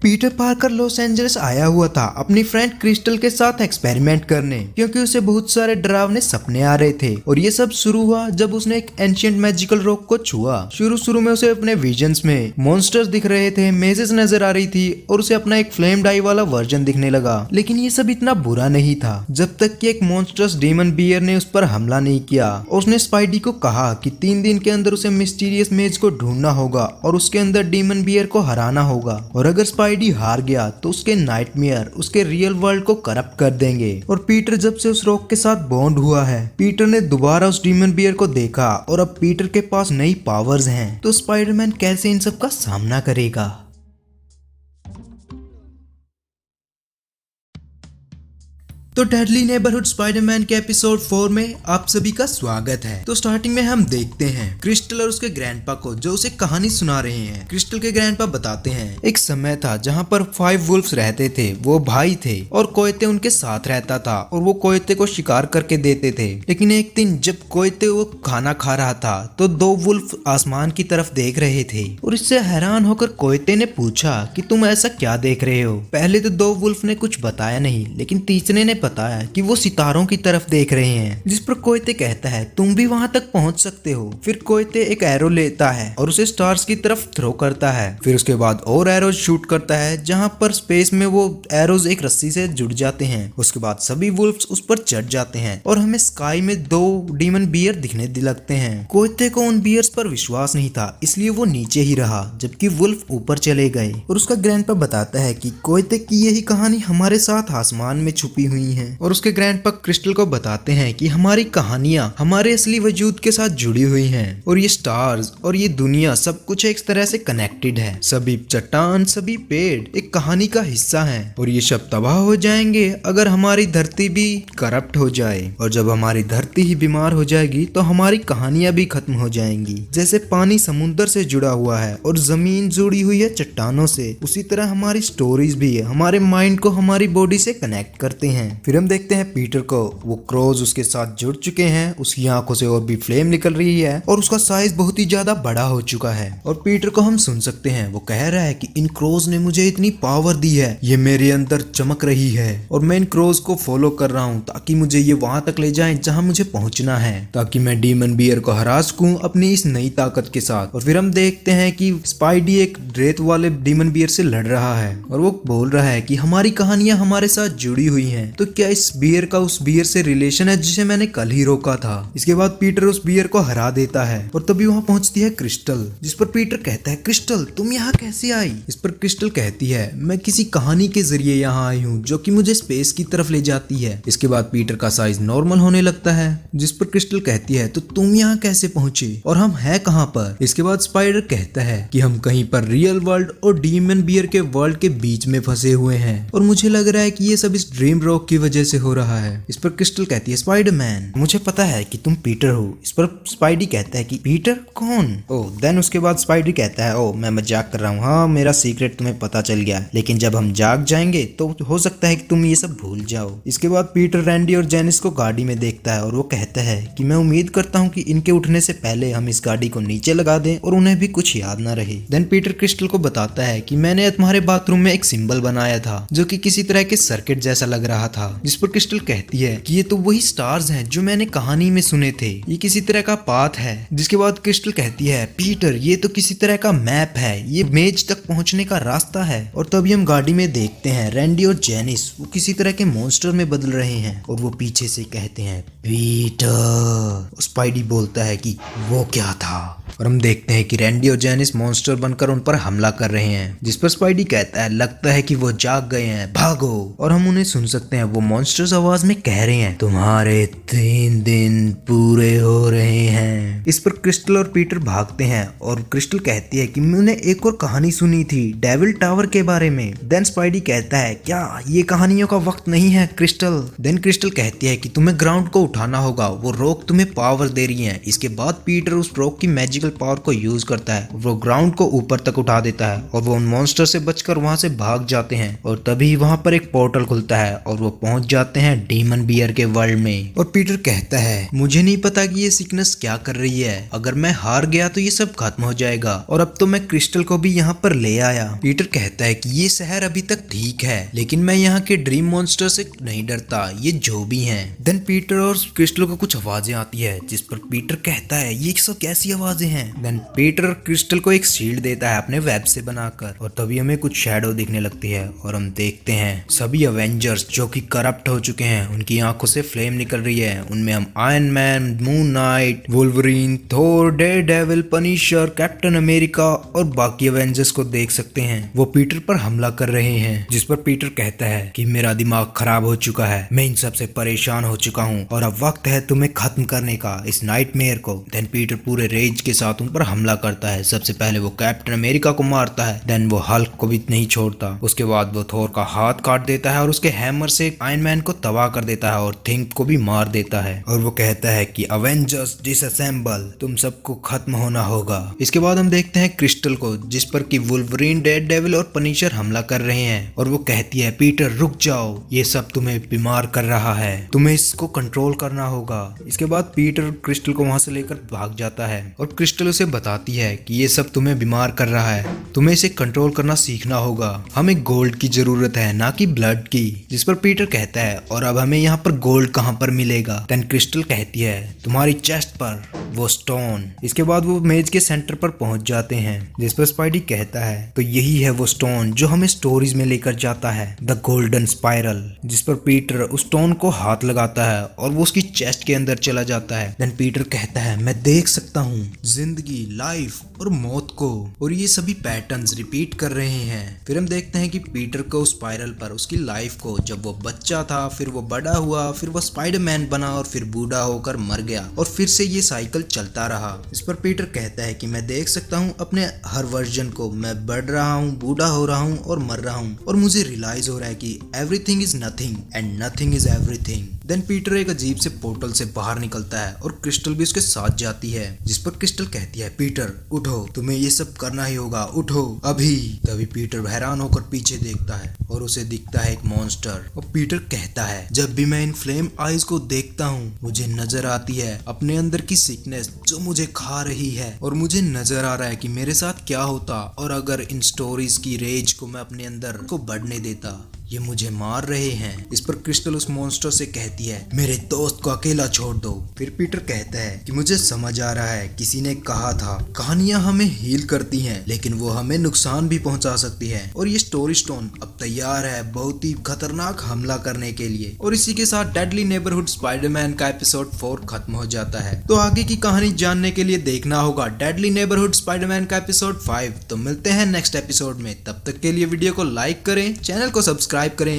Peter Parker Los Angeles आया हुआ था अपनी फ्रेंड क्रिस्टल के साथ एक्सपेरिमेंट करने, क्योंकि उसे बहुत सारे डरावने सपने आ रहे थे। और ये सब शुरू हुआ जब उसने एक एंशिएंट मैजिकल रॉक को छुआ। शुरू में उसे अपने विजन्स में मॉन्स्टर्स दिख रहे थे, मेजेस नजर आ रही थी और उसे अपना एक फ्लेम डाई वाला वर्जन दिखने लगा। लेकिन ये सब इतना बुरा नहीं था जब तक कि एक मॉन्स्टर्स डीमन बियर ने उस पर हमला नहीं किया और उसने स्पाइडी को कहा कि 3 दिन के अंदर उसे मिस्टीरियस मेज को ढूंढना होगा और उसके अंदर डीमन बियर को हराना होगा। और अगर स्पाइडी हार गया तो उसके नाइटमेयर उसके रियल वर्ल्ड को करप्ट कर देंगे। और पीटर जब से उस रॉक के साथ बॉन्ड हुआ है, पीटर ने दोबारा उस डीमन बियर को देखा और अब पीटर के पास नई पावर्स हैं। तो स्पाइडरमैन कैसे इन सब का सामना करेगा? तो डेडली नेबरहुड स्पाइडरमैन के एपिसोड 4 में आप सभी का स्वागत है। तो स्टार्टिंग में हम देखते हैं क्रिस्टल और उसके ग्रैंडपा को जो उसे कहानी सुना रहे हैं। क्रिस्टल के ग्रैंडपा बताते हैं एक समय था जहां पर 5 वुल्फ्स रहते थे, वो भाई थे और कोयते उनके साथ रहता था और वो कोयते को शिकार करके देते थे। लेकिन एक दिन जब कोयते वो खाना खा रहा था तो 2 वुल्फ आसमान की तरफ देख रहे थे और इससे हैरान होकर कोयते ने पूछा कि तुम ऐसा क्या देख रहे हो। पहले तो 2 वुल्फ ने कुछ बताया नहीं, लेकिन तीसरे ने बताया कि वो सितारों की तरफ देख रहे हैं। जिस पर कोयते कहता है तुम भी वहां तक पहुंच सकते हो। फिर कोयते एक एरो लेता है और उसे स्टार्स की तरफ थ्रो करता है। फिर उसके बाद और एरोज शूट करता है जहां पर स्पेस में वो एरोज एक रस्सी से जुड़ जाते हैं। उसके बाद सभी वुल्फ्स उस पर चढ़ जाते हैं और हमें स्काई में 2 डीमन बियर दिखने लगते हैं। कोयते को उन बियर्स पर विश्वास नहीं था, इसलिए वो नीचे ही रहा जबकि वुल्फ ऊपर चले गए। और उसका ग्रैंडपा बताता है कि कोयते की यही कहानी हमारे साथ आसमान में छुपी हुई है। और उसके ग्रैंडपा क्रिस्टल को बताते हैं कि हमारी कहानियां हमारे असली वजूद के साथ जुड़ी हुई हैं और ये स्टार्स और ये दुनिया सब कुछ एक तरह से कनेक्टेड है। सभी चट्टान, सभी पेड़ एक कहानी का हिस्सा हैं और ये सब तबाह हो जाएंगे अगर हमारी धरती भी करप्ट हो जाए। और जब हमारी धरती ही बीमार हो जाएगी तो हमारी कहानियां भी खत्म हो जाएंगी। जैसे पानी समुद्र से जुड़ा हुआ है और जमीन जुड़ी हुई है चट्टानों से, उसी तरह हमारी स्टोरीज भी है हमारे माइंड को हमारी बॉडी से कनेक्ट करते हैं। फिर हम देखते हैं पीटर को, वो क्रोज उसके साथ जुड़ चुके हैं, उसकी आंखों से और भी फ्लेम निकल रही है और उसका साइज बहुत ही ज्यादा बड़ा हो चुका है। और पीटर को हम सुन सकते हैं वो कह रहा है कि इन क्रोज ने मुझे इतनी पावर दी है, ये मेरे अंदर चमक रही है और मैं इन क्रोज को फॉलो कर रहा हूँ ताकि मुझे ये वहां तक ले जाए जहां मुझे पहुंचना है, ताकि मैं डीमन बियर को हरा सकूं अपनी इस नई ताकत के साथ। और फिर हम देखते हैं कि स्पाइडी एक रेत वाले डीमन बियर से लड़ रहा है और वो बोल रहा है कि हमारी कहानियां हमारे साथ जुड़ी हुई हैं, तो क्या इस बियर का उस बियर से रिलेशन है जिसे मैंने कल ही रोका था। इसके बाद पीटर उस बियर को हरा देता है और तभी वहां पहुंचती है क्रिस्टल, जिस पर पीटर कहता है क्रिस्टल तुम यहाँ कैसे आई। इस पर क्रिस्टल कहती है मैं किसी कहानी के जरिए यहाँ आई हूँ जो कि मुझे स्पेस की तरफ ले जाती है। इसके बाद पीटर का साइज नॉर्मल होने लगता है, जिस पर क्रिस्टल कहती है तो तुम यहाँ कैसे पहुंचे और हम है कहाँ पर। इसके बाद स्पाइडर कहता है कि हम कहीं पर रियल वर्ल्ड और डीमन बियर के वर्ल्ड के बीच में फंसे हुए हैं और मुझे लग रहा है कि ये सब इस ड्रीम रॉक की वजह से हो रहा है। इस पर क्रिस्टल कहती है स्पाइडरमैन मुझे पता है कि तुम पीटर हो। इस पर स्पाइडी कहता है कि पीटर कौन। ओह देन उसके बाद स्पाइडी कहता है ओह मैं मजाक कर रहा हूँ, हाँ मेरा सीक्रेट तुम्हें पता चल गया, लेकिन जब हम जाग जाएंगे तो हो सकता है कि तुम ये सब भूल जाओ। इसके बाद पीटर रैंडी और जेनिस को गाड़ी में देखता है और वो कहता है कि मैं उम्मीद करता हूँ कि इनके उठने से पहले हम इस गाड़ी को नीचे लगा दें और उन्हें भी कुछ याद ना रहे। देन पीटर क्रिस्टल को बताता है कि मैंने तुम्हारे बाथरूम में एक सिंबल बनाया था जो कि किसी तरह के सर्किट जैसा लग रहा था। जिस पर क्रिस्टल कहती है कि ये तो वही स्टार्स हैं जो मैंने कहानी में सुने थे, ये किसी तरह का पाथ है। जिसके बाद क्रिस्टल कहती है पीटर ये तो किसी तरह का मैप है, ये मेज तक पहुंचने का रास्ता है। और तभी हम गाड़ी में देखते हैं रैंडी और जेनिस वो किसी तरह के मॉन्स्टर में बदल रहे हैं और वो पीछे से कहते हैं पीटर। स्पाइडी बोलता है कि वो क्या था और हम देखते हैं कि रैंडी और जेनिस मॉन्स्टर बनकर उन पर हमला कर रहे हैं। जिस पर स्पाइडी कहता है लगता है कि वो जाग गए हैं, भागो। और हम उन्हें सुन सकते हैं वो मॉन्स्टर्स आवाज में कह रहे हैं तुम्हारे 3 दिन पूरे हो रहे हैं। इस पर क्रिस्टल और पीटर भागते हैं और क्रिस्टल कहती है कि मैंने एक और कहानी सुनी थी डेविल टावर के बारे में। देन स्पाइडी कहता है क्या ये कहानियों का वक्त नहीं है क्रिस्टल। देन क्रिस्टल कहती है कि तुम्हें ग्राउंड को उठाना होगा, वो रॉक तुम्हें पावर दे रही है। इसके बाद पीटर उस रॉक की मैजिकल स्पेशल पावर को यूज करता है। वो ग्राउंड को ऊपर तक उठा देता है और वो उन मॉन्स्टर से बचकर वहां से भाग जाते हैं और तभी वहां पर एक पोर्टल खुलता है और वो पहुंच जाते हैं डीमन बियर के वर्ल्ड में। और पीटर कहता है मुझे नहीं पता कि ये सिकनेस क्या कर रही है, अगर मैं हार गया तो ये सब खत्म हो जाएगा और अब तो मैं क्रिस्टल को भी यहाँ पर ले आया। पीटर कहता है कि ये शहर अभी तक ठीक है लेकिन मैं यहाँ के ड्रीम मॉन्स्टर से नहीं डरता, ये जो भी हैं। देन पीटर और क्रिस्टल को कुछ आवाजें आती है जिस पर पीटर कहता है ये सब कैसी आवाजें हैं। देन पीटर क्रिस्टल को एक शील्ड देता है अपने वेब से बनाकर और तभी हमें कुछ शैडो दिखने लगती है और हम देखते हैं सभी अवेंजर्स जो कि करप्ट हो चुके हैं, उनकी आंखों से फ्लेम निकल रही है। उनमें हम Iron Man, Moon Knight, Wolverine, Thor, Daredevil, Punisher, Captain America और बाकी अवेंजर्स को देख सकते हैं। वो पीटर पर हमला कर रहे हैं जिस पर पीटर कहता है कि मेरा दिमाग खराब हो चुका है, मैं इन सब से परेशान हो चुका हूँ और अब वक्त है तुम्हें खत्म करने का, इस नाइटमेयर को। देन पीटर पूरे रेज के साथ उन पर हमला करता है। सबसे पहले वो कैप्टन अमेरिका को मारता है, देन वो हल्क को भी नहीं छोड़ता। उसके बाद वो थोर का हाथ काट देता है और उसके हैमर से आयरन मैन को तबाह कर देता है और थिंक को भी मार देता है और वो कहता है कि अवेंजर्स डिसअसेंबल, तुम सबको खत्म होना होगा। इसके बाद हम देखते हैं क्रिस्टल को जिस पर कि वुल्वरीन, डेयरडेविल और पनिशर हमला कर रहे हैं और वो कहती है पीटर रुक जाओ, ये सब तुम्हें बीमार कर रहा है, तुम्हें इसको कंट्रोल करना होगा। इसके बाद पीटर क्रिस्टल को वहां से लेकर भाग जाता है और क्रिस्टल उसे बताती है कि ये सब तुम्हें बीमार कर रहा है, तुम्हें इसे कंट्रोल करना सीखना होगा, हमें गोल्ड की जरूरत है ना कि ब्लड की। जिस पर पीटर कहता है और अब हमें यहाँ पर गोल्ड कहाँ पर मिलेगा। देन क्रिस्टल कहती है तुम्हारी चेस्ट पर वो स्टोन। इसके बाद वो मेज के सेंटर पर पहुंच जाते हैं जिस पर स्पाइडी कहता है तो यही है वो स्टोन जो हमें स्टोरीज में लेकर जाता है, द गोल्डन स्पाइरल। जिस पर पीटर उस स्टोन को हाथ लगाता है और वो उसकी चेस्ट के अंदर चला जाता है। देन पीटर कहता है मैं देख सकता हूँ जिंदगी, लाइफ और मौत को और ये सभी पैटर्न्स रिपीट कर रहे हैं। फिर हम देखते हैं कि पीटर को स्पाइरल पर उसकी लाइफ को, जब वो बच्चा था, फिर वो बड़ा हुआ, फिर वो स्पाइडरमैन बना और फिर बूढ़ा होकर मर गया और फिर से ये साइकिल चलता रहा। इस पर पीटर कहता है कि मैं देख सकता हूँ अपने हर वर्जन को, मैं बढ़ रहा हूँ, बूढ़ा हो रहा हूँ और मर रहा हूँ और मुझे रियलाइज हो रहा है कि everything is nothing and nothing is everything. Then Peter एक अजीब से पोर्टल से बाहर निकलता है और क्रिस्टल भी उसके साथ जाती है जिस पर क्रिस्टल कहती है पीटर उठो, तुम्हें ये सब करना ही होगा, उठो अभी। तभी पीटर हैरान होकर पीछे देखता है और उसे दिखता है एक मॉन्स्टर और पीटर कहता है जब भी मैं इन फ्लेम आइज को देखता हूँ मुझे नजर आती है अपने अंदर की सिकनेस जो मुझे खा रही है और मुझे नजर आ रहा है कि मेरे साथ क्या होता और अगर इन स्टोरीज की रेज को मैं अपने अंदर को बढ़ने देता, ये मुझे मार रहे हैं। इस पर क्रिस्टल उस मॉन्स्टर से कहती है मेरे दोस्त को अकेला छोड़ दो। फिर पीटर कहता है कि मुझे समझ आ रहा है, किसी ने कहा था कहानियां हमें हील करती हैं लेकिन वो हमें नुकसान भी पहुंचा सकती है और ये स्टोरी स्टोन अब तैयार है बहुत ही खतरनाक हमला करने के लिए। और इसी के साथ डेडली नेबरहुड स्पाइडरमैन का एपिसोड 4 खत्म हो जाता है। तो आगे की कहानी जानने के लिए देखना होगा डेडली नेबरहुड स्पाइडरमैन का एपिसोड 5। तो मिलते हैं नेक्स्ट एपिसोड में, तब तक के लिए वीडियो को लाइक करें, चैनल को सब्सक्राइब करें